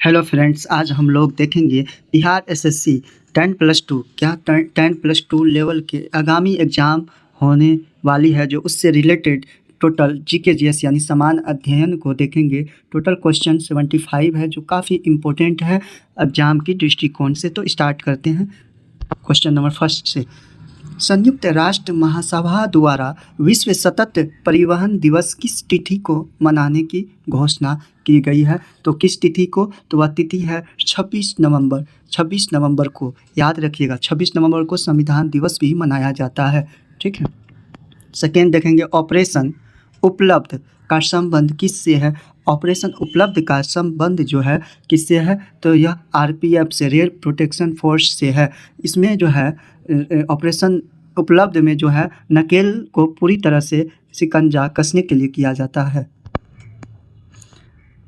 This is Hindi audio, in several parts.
हेलो फ्रेंड्स, आज हम लोग देखेंगे बिहार एसएससी 10+2 क्या 10+2 लेवल के आगामी एग्ज़ाम होने वाली है जो उससे रिलेटेड टोटल जीके जीएस यानी समान अध्ययन को देखेंगे। टोटल क्वेश्चन 75 है जो काफ़ी इम्पोर्टेंट है एग्ज़ाम की दृष्टिकोण से। तो स्टार्ट करते हैं क्वेश्चन नंबर फर्स्ट से। संयुक्त राष्ट्र महासभा द्वारा विश्व सतत परिवहन दिवस किस तिथि को मनाने की घोषणा की गई है? तो किस तिथि को? तो वह तिथि है 26 नवंबर। 26 नवंबर को याद रखिएगा, 26 नवंबर को संविधान दिवस भी मनाया जाता है। ठीक है। सेकेंड देखेंगे, ऑपरेशन उपलब्ध का संबंध किससे है? ऑपरेशन उपलब्ध का संबंध जो है किससे है? तो यह आरपीएफ से, रेयर प्रोटेक्शन फोर्स से है। इसमें जो है ऑपरेशन उपलब्ध में जो है नकेल को पूरी तरह से शिकंजा कसने के लिए किया जाता है।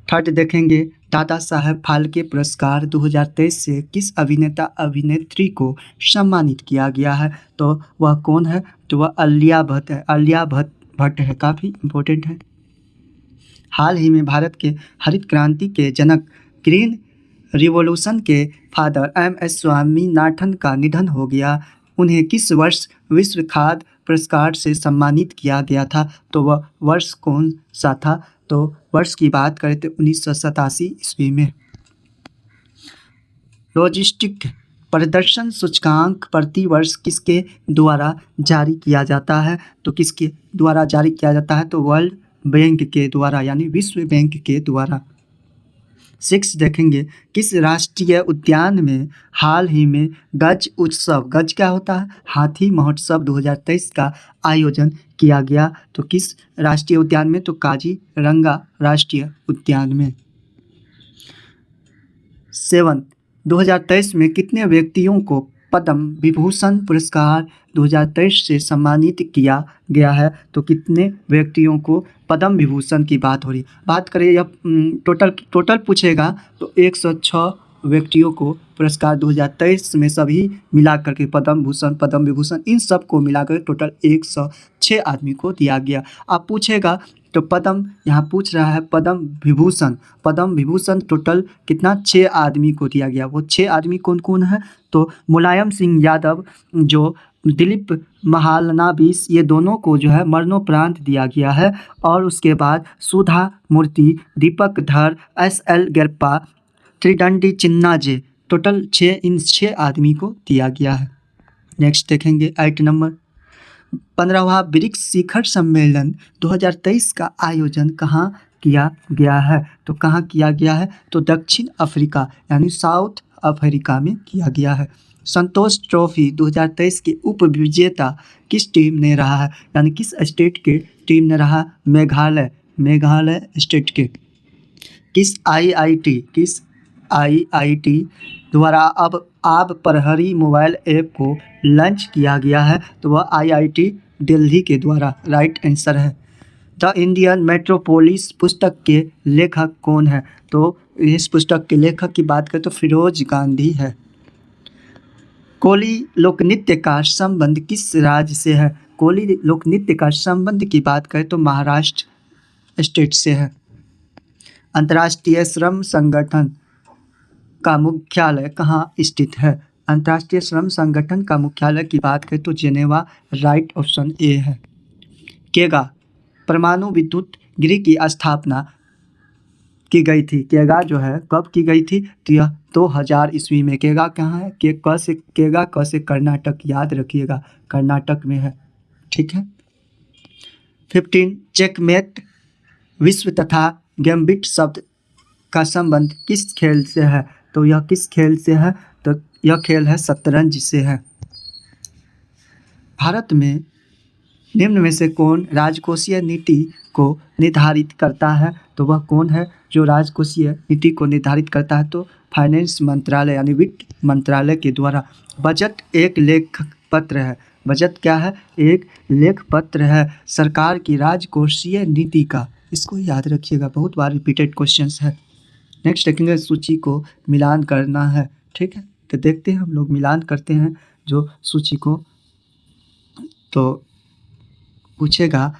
थर्ड देखेंगे, दादा साहब फाल्के पुरस्कार 2023 से किस अभिनेता अभिनेत्री को सम्मानित किया गया है? तो वह कौन है? तो वह आलिया भट्ट है। आलिया भट्ट है, काफ़ी इम्पोर्टेंट है। हाल ही में भारत के हरित क्रांति के जनक, ग्रीन रिवॉल्यूशन के फादर एम.एस. स्वामीनाथन का निधन हो गया। उन्हें किस वर्ष विश्व खाद्य पुरस्कार से सम्मानित किया गया था? तो वह वर्ष कौन सा था? तो वर्ष की बात करें तो 1987 ईस्वी में। लॉजिस्टिक प्रदर्शन सूचकांक प्रतिवर्ष किसके द्वारा जारी किया जाता है? तो किसके द्वारा जारी किया जाता है? तो वर्ल्ड बैंक के द्वारा यानी विश्व बैंक के द्वारा। 6 देखेंगे, किस राष्ट्रीय उद्यान में हाल ही में गज उत्सव, गज क्या होता है? हाथी महोत्सव 2023 का आयोजन किया गया? तो किस राष्ट्रीय उद्यान में? तो काजीरंगा राष्ट्रीय उद्यान में। 7 2023 में कितने व्यक्तियों को पद्म विभूषण पुरस्कार 2023 से सम्मानित किया गया है? तो कितने व्यक्तियों को पद्म विभूषण की बात हो रही है। बात करें या टोटल पूछेगा तो 106 व्यक्तियों को पुरस्कार 2023 में सभी मिला करके पद्म विभूषण इन सब को मिलाकर टोटल 106 आदमी को दिया गया। आप पूछेगा तो पद्म यहाँ पूछ रहा है पद्म विभूषण टोटल कितना? 6 आदमी को दिया गया। वो 6 आदमी कौन कौन है? तो मुलायम सिंह यादव, जो दिलीप महालनाबिस, ये दोनों को जो है मरणोपरांत दिया गया है। और उसके बाद सुधा मूर्ति, दीपक धर, एस.एल. गेरप्पा, त्रिदंडी चिन्नाजे, टोटल 6 इन 6 आदमी को दिया गया है। नेक्स्ट देखेंगे 8 नंबर, 15वां ब्रिक्स शिखर सम्मेलन 2023 का आयोजन कहाँ किया गया है? तो कहाँ किया गया है? तो दक्षिण अफ्रीका यानी साउथ अफ्रीका में किया गया है। संतोष ट्रॉफी 2023 के उप विजेता किस टीम ने रहा है? यानी किस स्टेट के टीम ने रहा? मेघालय स्टेट के। किस आईआईटी द्वारा अब आब प्रहरी मोबाइल ऐप को लॉन्च किया गया है? तो वह आईआईटी दिल्ली के द्वारा राइट आंसर है। द इंडियन मेट्रोपोलिस पुस्तक के लेखक कौन है? तो इस पुस्तक के लेखक की बात करें तो फिरोज गांधी है। कोली लोकनृत्य का संबंध किस राज्य से है? कोली लोकनृत्य का संबंध की बात करें तो महाराष्ट्र स्टेट से है। अंतर्राष्ट्रीय श्रम संगठन का मुख्यालय कहाँ स्थित है? अंतर्राष्ट्रीय श्रम संगठन का मुख्यालय की बात करें तो जेनेवा, राइट ऑप्शन ए है। केगा परमाणु विद्युत गृह की स्थापना की गई थी। केगा जो है कब की गई थी? तो यह 2000 ईस्वी में। केगा कहाँ है? केगा क से कर्नाटक, याद रखिएगा कर्नाटक में है। ठीक है। 15 चेकमेट विश्व तथा गैम्बिट शब्द का संबंध किस खेल से है? तो यह किस खेल से है? तो यह खेल है शतरंज से है। भारत में निम्न में से कौन राजकोषीय नीति को निर्धारित करता है? तो वह कौन है जो राजकोषीय नीति को निर्धारित करता है? तो फाइनेंस मंत्रालय यानी वित्त मंत्रालय के द्वारा। बजट एक लेख पत्र है। बजट क्या है? एक लेख पत्र है सरकार की राजकोषीय नीति का। इसको याद रखिएगा, बहुत बार रिपीटेड क्वेश्चंस है। नेक्स्ट देखेंगे, सूची को मिलान करना है। ठीक है, तो देखते हैं हम लोग मिलान करते हैं जो सूची को। तो पूछेगा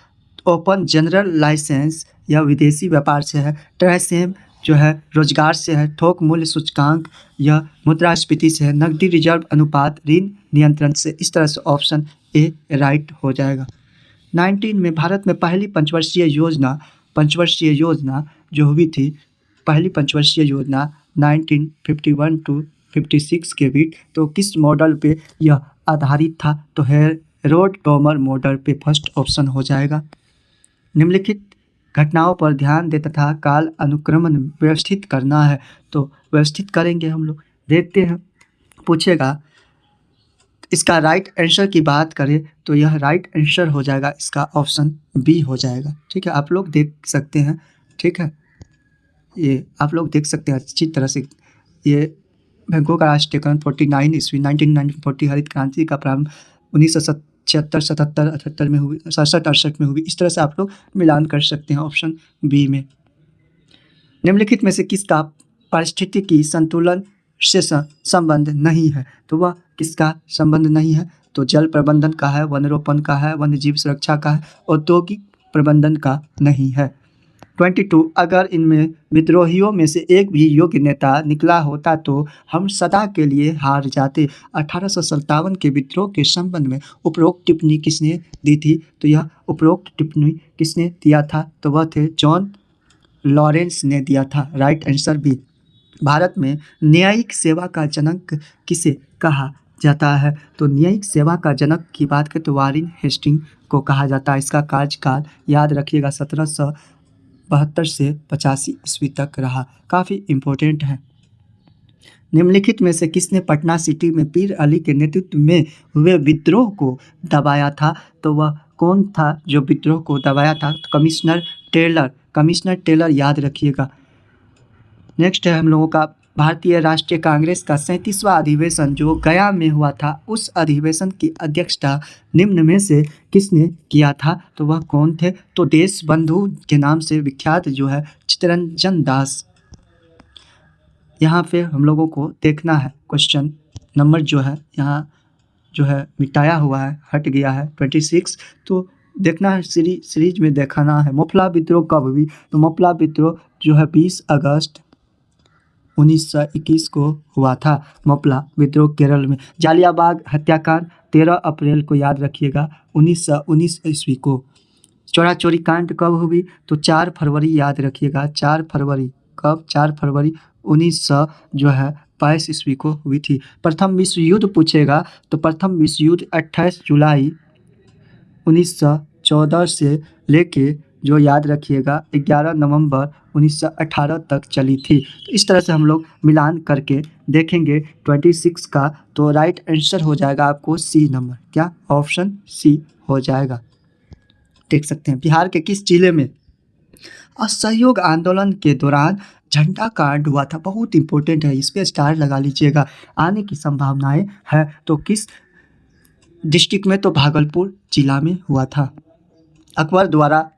ओपन जनरल लाइसेंस या विदेशी व्यापार से है। ट्राइसेम जो है रोजगार से है, थोक मूल्य सूचकांक या मुद्रास्फीति से है, नकदी रिजर्व अनुपात, ऋण नियंत्रण से। इस तरह से ऑप्शन ए राइट हो जाएगा। 19 में भारत में पहली पंचवर्षीय योजना जो हुई थी, पहली पंचवर्षीय योजना 1951 टू 56 के बीच, तो किस मॉडल पे यह आधारित था? तो हेरोल्ड टोमर मॉडल पे फर्स्ट ऑप्शन हो जाएगा। निम्नलिखित घटनाओं पर ध्यान दे तथा काल अनुक्रमण व्यवस्थित करना है, तो व्यवस्थित करेंगे हम लोग। देखते हैं, पूछेगा इसका राइट आंसर की बात करें तो यह राइट आंसर हो जाएगा, इसका ऑप्शन बी हो जाएगा। ठीक है, आप लोग देख सकते हैं। ठीक है, ये आप लोग देख सकते हैं अच्छी तरह से। ये बैंकों का राष्ट्रीयकरण 49 ईस्वी 1940, हरित क्रांति का प्रारंभ 1976, 77, 78 में हुई, 67, 68 में हुई। इस तरह से आप लोग मिलान कर सकते हैं ऑप्शन बी में। निम्नलिखित में से किसका पारिस्थितिकी संतुलन से संबंध नहीं है? तो वह किसका संबंध नहीं है? तो जल प्रबंधन का है, वन रोपण का है, वन्य जीव सुरक्षा का है, औद्योगिक प्रबंधन का नहीं है। 22, अगर इनमें विद्रोहियों में से एक भी योग्य नेता निकला होता तो हम सदा के लिए हार जाते। 1857 के विद्रोह के संबंध में उपरोक्त टिप्पणी किसने दी थी? तो यह उपरोक्त टिप्पणी किसने दिया था? तो वह थे जॉन लॉरेंस ने दिया था। Right answer B. भारत में न्यायिक सेवा का जनक किसे कहा जाता है? तो न्यायिक सेवा का जनक की बात करें तो वारेन हेस्टिंग को कहा जाता है। इसका कार्यकाल याद रखिएगा 1772 से 85 ईस्वी तक रहा। काफ़ी इम्पोर्टेंट है। निम्नलिखित में से किसने पटना सिटी में पीर अली के नेतृत्व में हुए विद्रोह को दबाया था? तो वह कौन था जो विद्रोह को दबाया था? तो कमिश्नर टेलर याद रखिएगा। नेक्स्ट है हम लोगों का भारतीय राष्ट्रीय कांग्रेस का 37वां अधिवेशन जो गया में हुआ था, उस अधिवेशन की अध्यक्षता निम्न में से किसने किया था? तो वह कौन थे? तो देश बंधु के नाम से विख्यात जो है चित्तरंजन दास। यहाँ पे हम लोगों को देखना है, क्वेश्चन नंबर जो है यहाँ जो है मिटाया हुआ है, हट गया है 26। तो देखना है, सीरीज में देखना है। मोफला विद्रोह कब हुई? तो मोफला विद्रोह जो है 20 अगस्त 1921 को हुआ था। मोफला विद्रोह केरल में। जालियाबाग हत्याकांड 13 अप्रैल को याद रखिएगा 1919 ईस्वी को। चोरा चोरी कांड कब हुई? तो 4 फरवरी याद रखिएगा। 4 फरवरी कब? 4 फरवरी 1922 ईस्वी को हुई थी। प्रथम विश्व युद्ध पूछेगा तो प्रथम विश्व युद्ध 28 जुलाई 1914 से लेके जो याद रखिएगा 11 नवंबर 1918 तक चली थी। तो इस तरह से हम लोग मिलान करके देखेंगे 26 का। तो राइट आंसर हो जाएगा आपको सी नंबर, क्या ऑप्शन सी हो जाएगा। देख सकते हैं बिहार के किस जिले में असहयोग आंदोलन के दौरान झंडा कांड हुआ था? बहुत इंपॉर्टेंट है, इस पे स्टार लगा लीजिएगा, आने की संभावनाएं है। तो किस डिस्ट्रिक्ट में? तो भागलपुर जिला में हुआ था। अकबर द्वारा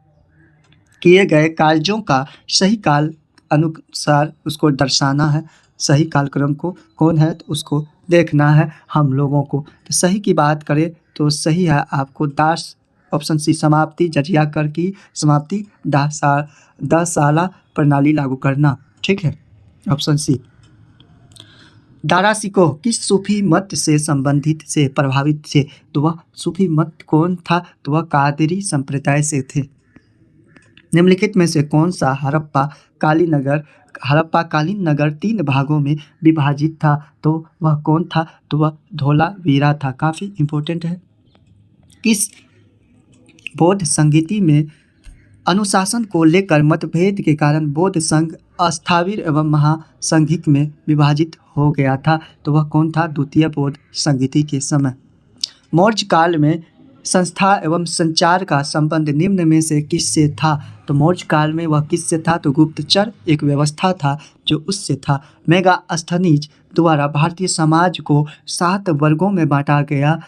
किए गए कार्यों का सही काल अनुसार उसको दर्शाना है। सही कालक्रम को कौन है तो उसको देखना है हम लोगों को। तो सही की बात करें तो सही है आपको दास, ऑप्शन सी समाप्ति, जजिया कर की समाप्ति, 10 साला प्रणाली लागू करना। ठीक है, ऑप्शन सी। दारा शिकोह किस सूफी मत से संबंधित से प्रभावित थे? तो वह सूफी मत कौन था? तो वह कादरी संप्रदाय से थे। निम्नलिखित में से कौन सा हड़प्पा कालीन नगर 3 भागों में विभाजित था? तो वह कौन था? तो वह धोलावीरा था। काफ़ी इम्पोर्टेंट है। किस बौद्ध संगीति में अनुशासन को लेकर मतभेद के कारण बौद्ध संघ अस्थाविर एवं महासंघिक में विभाजित हो गया था? तो वह कौन था? द्वितीय बौद्ध संगीति के समय। मौर्य काल में संस्था एवं संचार का संबंध निम्न में से किससे था? तो मौर्य काल में वह किससे था? तो गुप्तचर एक व्यवस्था था जो उससे था। मेगास्थनीज द्वारा भारतीय समाज को 7 वर्गों में बांटा गया,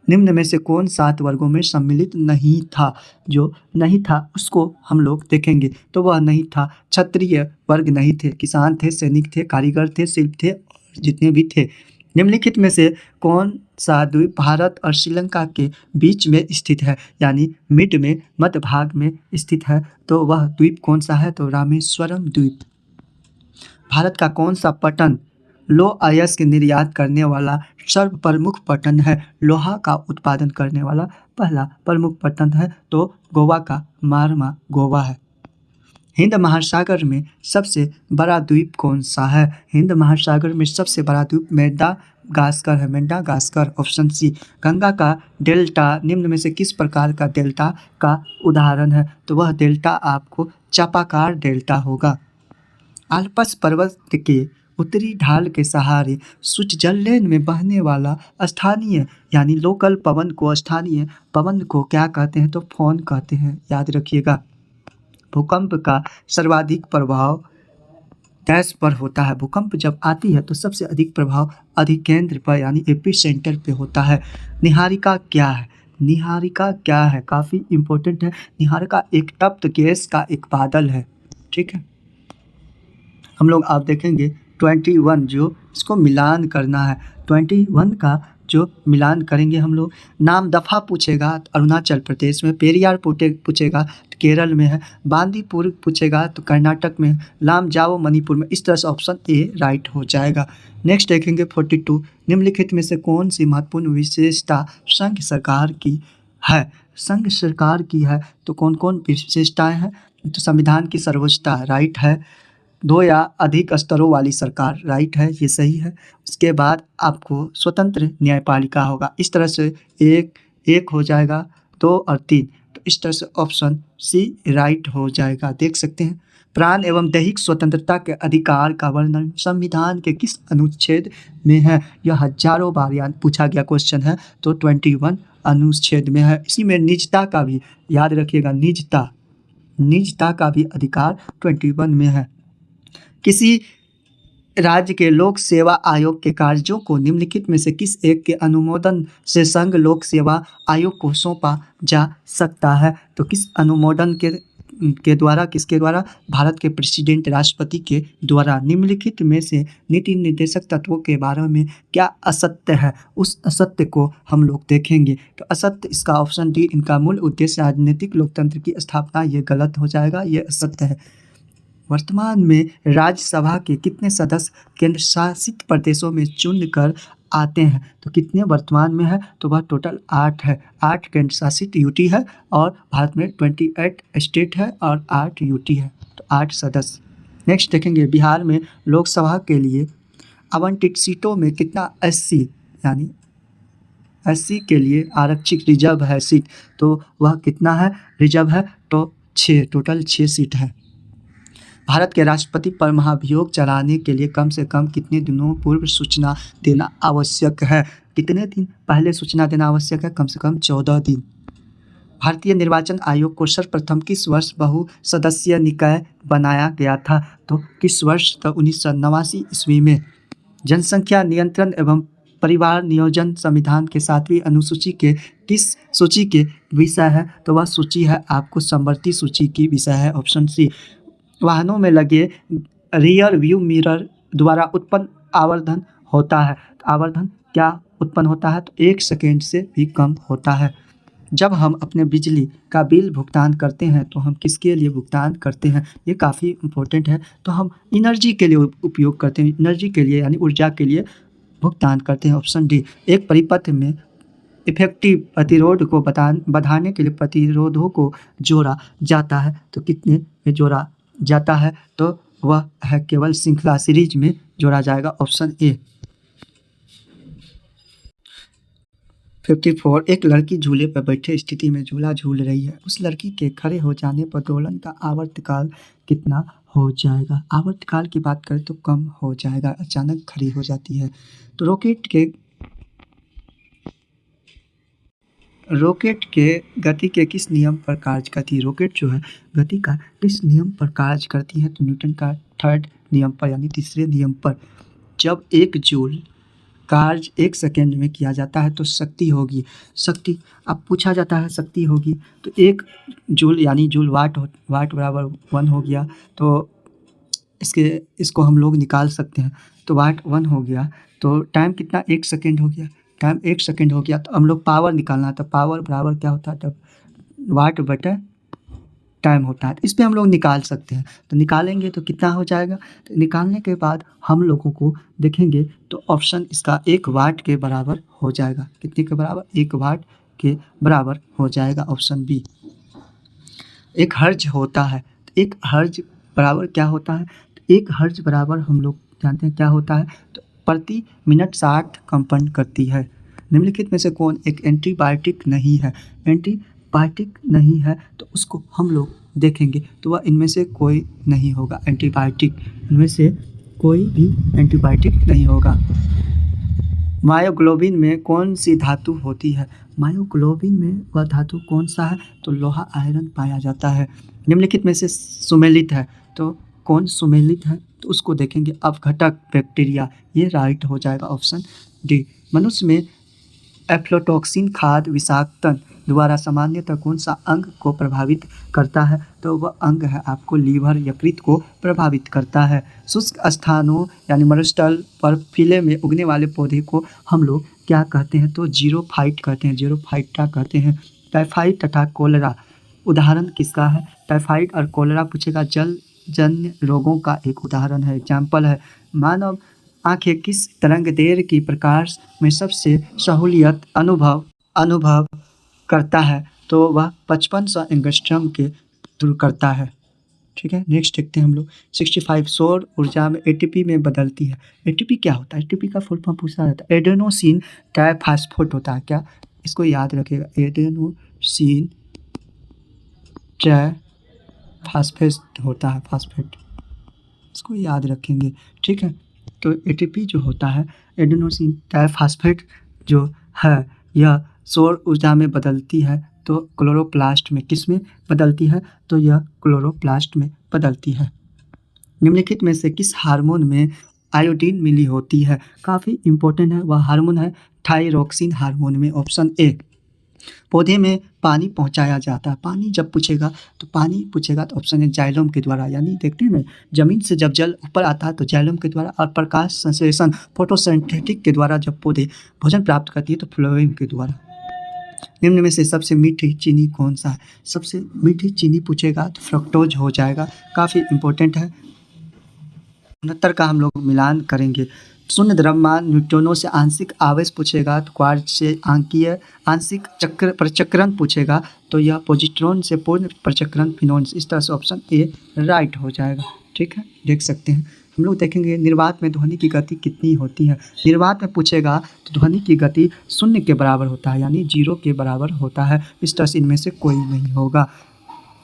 निम्न में से कौन 7 वर्गों में सम्मिलित नहीं था? जो नहीं था उसको हम लोग देखेंगे। तो वह नहीं था, क्षत्रिय वर्ग नहीं थे, किसान थे, सैनिक थे, कारीगर थे, शिल्प थे, और जितने भी थे। निम्नलिखित में से कौन सा द्वीप भारत और श्रीलंका के बीच में स्थित है, यानी मिड में, मध्य भाग में स्थित है? तो वह द्वीप कौन सा है? तो रामेश्वरम द्वीप। भारत का कौन सा पटन लौह अयस्क निर्यात करने वाला सर्व प्रमुख पटन है? लोहा का उत्पादन करने वाला पहला प्रमुख पटन है तो गोवा का मारवा गोवा है। हिंद महासागर में सबसे बड़ा द्वीप कौन सा है? हिंद महासागर में सबसे बड़ा द्वीप मेडागास्कर है, मेडागास्कर, ऑप्शन सी। गंगा का डेल्टा निम्न में से किस प्रकार का डेल्टा का उदाहरण है? तो वह डेल्टा आपको चापाकार डेल्टा होगा। आल्प्स पर्वत के उत्तरी ढाल के सहारे स्विट्जरलैंड में बहने वाला स्थानीय यानी लोकल पवन को स्थानीय पवन को क्या कहते हैं? तो फोन कहते हैं, याद रखिएगा। भूकंप का सर्वाधिक प्रभाव गैस पर होता है। भूकंप जब आती है तो सबसे अधिक प्रभाव अधिकेंद्र पर यानी एपी सेंटर पे होता है। निहारिका क्या है? निहारिका क्या है? काफ़ी इम्पोर्टेंट है। निहारिका एक तप्त गैस का एक बादल है, ठीक है। हम लोग आप देखेंगे 21 जो इसको मिलान करना है, 21 का जो मिलान करेंगे हम लोग। नाम दफ़ा पूछेगा तो अरुणाचल प्रदेश में, पेरियार पूछेगा तो केरल में है, बांदीपुर पूछेगा तो कर्नाटक में है, लाम जाओ मणिपुर में। इस तरह से ऑप्शन ए राइट हो जाएगा। नेक्स्ट देखेंगे 42, निम्नलिखित में से कौन सी महत्वपूर्ण विशेषता संघ सरकार की है? संघ सरकार की है तो कौन कौन विशेषताएं हैं? तो संविधान की सर्वोच्चता राइट है, 2 या अधिक स्तरों वाली सरकार राइट है, ये सही है। उसके बाद आपको स्वतंत्र न्यायपालिका होगा। इस तरह से एक हो जाएगा, 2 और 3, तो इस तरह से ऑप्शन सी राइट हो जाएगा। देख सकते हैं प्राण एवं दैहिक स्वतंत्रता के अधिकार का वर्णन संविधान के किस अनुच्छेद में है? यह हजारों बार याद पूछा गया क्वेश्चन है, तो 21 अनुच्छेद में है। इसी में निजता का भी याद रखिएगा, निजता का भी अधिकार 21 में है। किसी राज्य के लोक सेवा आयोग के कार्यों को निम्नलिखित में से किस एक के अनुमोदन से संघ लोक सेवा आयोग को सौंपा जा सकता है? तो किस अनुमोदन के द्वारा, किसके द्वारा? भारत के प्रेसिडेंट, राष्ट्रपति के द्वारा। निम्नलिखित में से नीति निर्देशक तत्वों के बारे में क्या असत्य है? उस असत्य को हम लोग देखेंगे। तो असत्य इसका ऑप्शन डी, इनका मूल उद्देश्य राजनीतिक लोकतंत्र की स्थापना, ये गलत हो जाएगा, ये असत्य है। वर्तमान में राज्यसभा के कितने सदस्य केंद्र शासित प्रदेशों में चुनकर आते हैं? तो कितने वर्तमान में है? तो वह टोटल 8 है। 8 केंद्र शासित यूटी है और भारत में 28 स्टेट है और 8 यूटी है, तो 8 सदस्य। नेक्स्ट देखेंगे बिहार में लोकसभा के लिए आवंटित सीटों में कितना एससी यानी एससी के लिए आरक्षित रिजर्व है सीट, तो वह कितना है रिजर्व है? तो 6, टोटल 6 सीट है। भारत के राष्ट्रपति पर महाभियोग चलाने के लिए कम से कम कितने दिनों पूर्व सूचना देना आवश्यक है? कितने दिन पहले सूचना देना आवश्यक है? कम से कम 14 दिन। भारतीय निर्वाचन आयोग को सर्वप्रथम किस वर्ष बहुसदस्यीय निकाय बनाया गया था? तो किस वर्ष? तो 1989 ईस्वी में। जनसंख्या नियंत्रण एवं परिवार नियोजन संविधान के 7वीं अनुसूची के किस सूची के विषय है? तो वह सूची है आपको समवर्ती सूची की विषय है, ऑप्शन सी। वाहनों में लगे रियर व्यू मिरर द्वारा उत्पन्न आवर्धन होता है, तो आवर्धन क्या उत्पन्न होता है? तो 1 सेकेंड से भी कम होता है। जब हम अपने बिजली का बिल भुगतान करते हैं तो हम किसके लिए भुगतान करते हैं? ये काफ़ी इम्पोर्टेंट है। तो हम एनर्जी के लिए उपयोग करते हैं, एनर्जी के लिए यानी ऊर्जा के लिए भुगतान करते हैं, ऑप्शन डी। एक परिपथ में इफेक्टिव प्रतिरोध को बढ़ाने के लिए प्रतिरोधों को जोड़ा जाता है, तो कितने में जोड़ा जाता है? तो वह है केवल श्रृंखला सीरीज में जोड़ा जाएगा, ऑप्शन ए। 54, एक लड़की झूले पर बैठे स्थिति में झूला झूल रही है। उस लड़की के खड़े हो जाने पर दोलन का आवर्तकाल कितना हो जाएगा? आवर्तकाल की बात करें तो कम हो जाएगा, अचानक खड़ी हो जाती है। तो रॉकेट के गति के किस नियम पर कार्य करती है? रॉकेट जो है गति का किस नियम पर कार्य करती है? तो न्यूटन का 3rd नियम पर यानी तीसरे नियम पर। जब 1 जूल कार्य 1 सेकेंड में किया जाता है तो शक्ति होगी, शक्ति अब पूछा जाता है शक्ति होगी, तो 1 जूल यानी जूल वाट बराबर 1 हो गया, तो इसको हम लोग निकाल सकते हैं। तो वाट 1 हो गया, तो टाइम कितना? 1 सेकेंड हो गया, टाइम 1 सेकेंड हो गया। तो हम लोग पावर निकालना, तो पावर बराबर क्या होता है? तब वाट बटे टाइम होता है। तो इस पे हम लोग निकाल सकते हैं। तो निकालेंगे तो कितना हो जाएगा? तो निकालने के बाद हम लोगों को देखेंगे तो ऑप्शन इसका 1 वाट के बराबर हो जाएगा। कितने के बराबर? 1 वाट के बराबर हो जाएगा ऑप्शन बी। 1 हर्ट्ज होता है। तो 1 हर्ट्ज बराबर क्या होता है? तो 1 हर्ट्ज बराबर हम लोग जानते हैं क्या होता है? तो प्रति मिनट 60 कंपन करती है। निम्नलिखित में से कौन एक एंटीबायोटिक नहीं है? एंटीबायोटिक नहीं है तो उसको हम लोग देखेंगे तो वह इनमें से कोई नहीं होगा। एंटीबायोटिक इनमें से कोई भी एंटीबायोटिक नहीं होगा। मायोग्लोबिन में कौन सी धातु होती है? मायोग्लोबिन में वह धातु कौन सा है? तो लोहा आयरन पाया जाता है। निम्नलिखित में से सुमेलित है तो कौन सुमेलित है? तो उसको देखेंगे अपघटक बैक्टीरिया। ये राइट हो जाएगा ऑप्शन डी। मनुष्य में एफ्लोटॉक्सिन खाद्य विषाक्तन द्वारा सामान्यतः कौन सा अंग को प्रभावित करता है? तो वह अंग है आपको लीवर यकृत को प्रभावित करता है। शुष्क स्थानों यानी मरुस्थल पर फिले में उगने वाले पौधे को हम लोग क्या कहते हैं? तो जीरोफाइट कहते हैं। जीरोफाइटा कहते हैं। टाइफाइड तथा कोलेरा उदाहरण किसका है? टाइफाइड और कोलेरा पूछेगा जलजन्य रोगों का एक उदाहरण है, एग्जाम्पल है। मानव आंखें किस तरंगदैर्घ्य की प्रकाश में सबसे सहूलियत अनुभव करता है? तो वह 5500 एंगस्ट्रम के दूर करता है। ठीक है, नेक्स्ट देखते हैं हम लोग 65 सौर ऊर्जा में एटीपी में बदलती है। एटीपी क्या होता है? एटीपी का फुल फॉर्म पूछा जाता है। एडेनोसिन ट्राइफॉस्फेट होता है। क्या? इसको याद रखिएगा, एडेनोसिन ट्राइफॉस्फेट होता है, फास्फेट, इसको याद रखेंगे। ठीक है, तो एटीपी जो होता है एडेनोसिन ट्राइफॉस्फेट जो है यह सौर ऊर्जा में बदलती है। तो क्लोरोप्लास्ट में किस में बदलती है? तो यह क्लोरोप्लास्ट में बदलती है। निम्नलिखित में से किस हार्मोन में आयोडीन मिली होती है? काफ़ी इंपॉर्टेंट है, वह हार्मोन है थायरोक्सिन हार्मोन में, ऑप्शन ए। पौधे में पानी पहुंचाया जाता है। पानी जब पूछेगा तो ऑप्शन है जाइलम के द्वारा, यानी देखते हैं ना जमीन से जब जल ऊपर आता है तो जाइलम के द्वारा, और प्रकाश संश्लेषण फोटोसिंथेटिक के द्वारा जब पौधे भोजन प्राप्त करती है तो फ्लोएम के द्वारा। निम्न में से सबसे मीठी चीनी कौन सा है? सबसे मीठी चीनी पूछेगा तो फ्रक्टोज हो जाएगा। काफ़ी इंपॉर्टेंट है। 69 का हम लोग मिलान करेंगे। शून्य द्रव्यमान न्यूट्रॉनों से आंशिक आवेश पूछेगा तो क्वार्ट्ज से आंकीय आंशिक प्रचक्रण पूछेगा तो यह पॉजिट्रॉन से पूर्ण प्रचक्रण फिनोन। इस तरह से ऑप्शन ए राइट हो जाएगा। ठीक है, देख सकते हैं। हम लोग देखेंगे निर्वात में ध्वनि की गति कितनी होती है। निर्वात में पूछेगा तो ध्वनि की गति 0 के बराबर होता है, यानी 0 के बराबर होता है। इस तरह से इनमें से कोई नहीं होगा।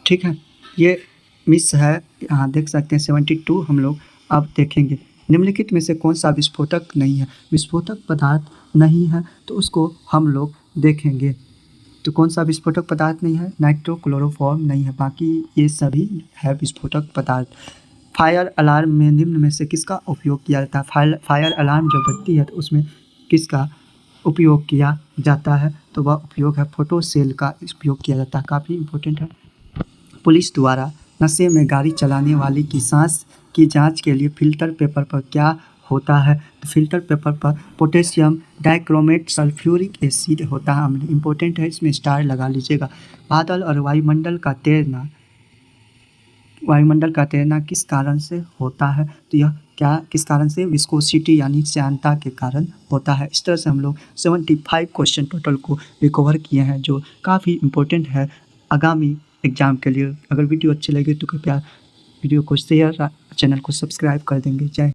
ठीक है, ये मिस है, यहाँ देख सकते हैं 72। हम लोग अब देखेंगे निम्नलिखित में से कौन सा विस्फोटक नहीं है? विस्फोटक पदार्थ नहीं है तो उसको हम लोग देखेंगे। तो कौन सा विस्फोटक पदार्थ नहीं है? नाइट्रोक्लोरोफॉर्म नहीं है, बाकी ये सभी है विस्फोटक पदार्थ। फायर अलार्म में निम्न में से किसका उपयोग किया जाता है? फायर अलार्म जब बजती है तो उसमें किसका उपयोग किया जाता है? तो वह उपयोग है फोटो सेल का उपयोग किया जाता है। काफ़ी इंपॉर्टेंट है। पुलिस द्वारा नशे में गाड़ी चलाने वाले की सांस की जांच के लिए फिल्टर पेपर पर क्या होता है? तो फिल्टर पेपर पर पोटेशियम डाइक्रोमेट सल्फ्यूरिक एसिड होता है अम्ल। इंपॉर्टेंट है, इसमें स्टार लगा लीजिएगा। बादल और वायुमंडल का तैरना किस कारण से होता है? तो यह किस कारण से? विस्कोसिटी यानी श्यानता के कारण होता है। इस तरह से हम लोग 75 क्वेश्चन टोटल को रिकवर किए हैं, जो काफ़ी इंपॉर्टेंट है आगामी एग्जाम के लिए। अगर वीडियो अच्छी लगे तो कृपया वीडियो को शेयर, चैनल को सब्सक्राइब कर देंगे। जय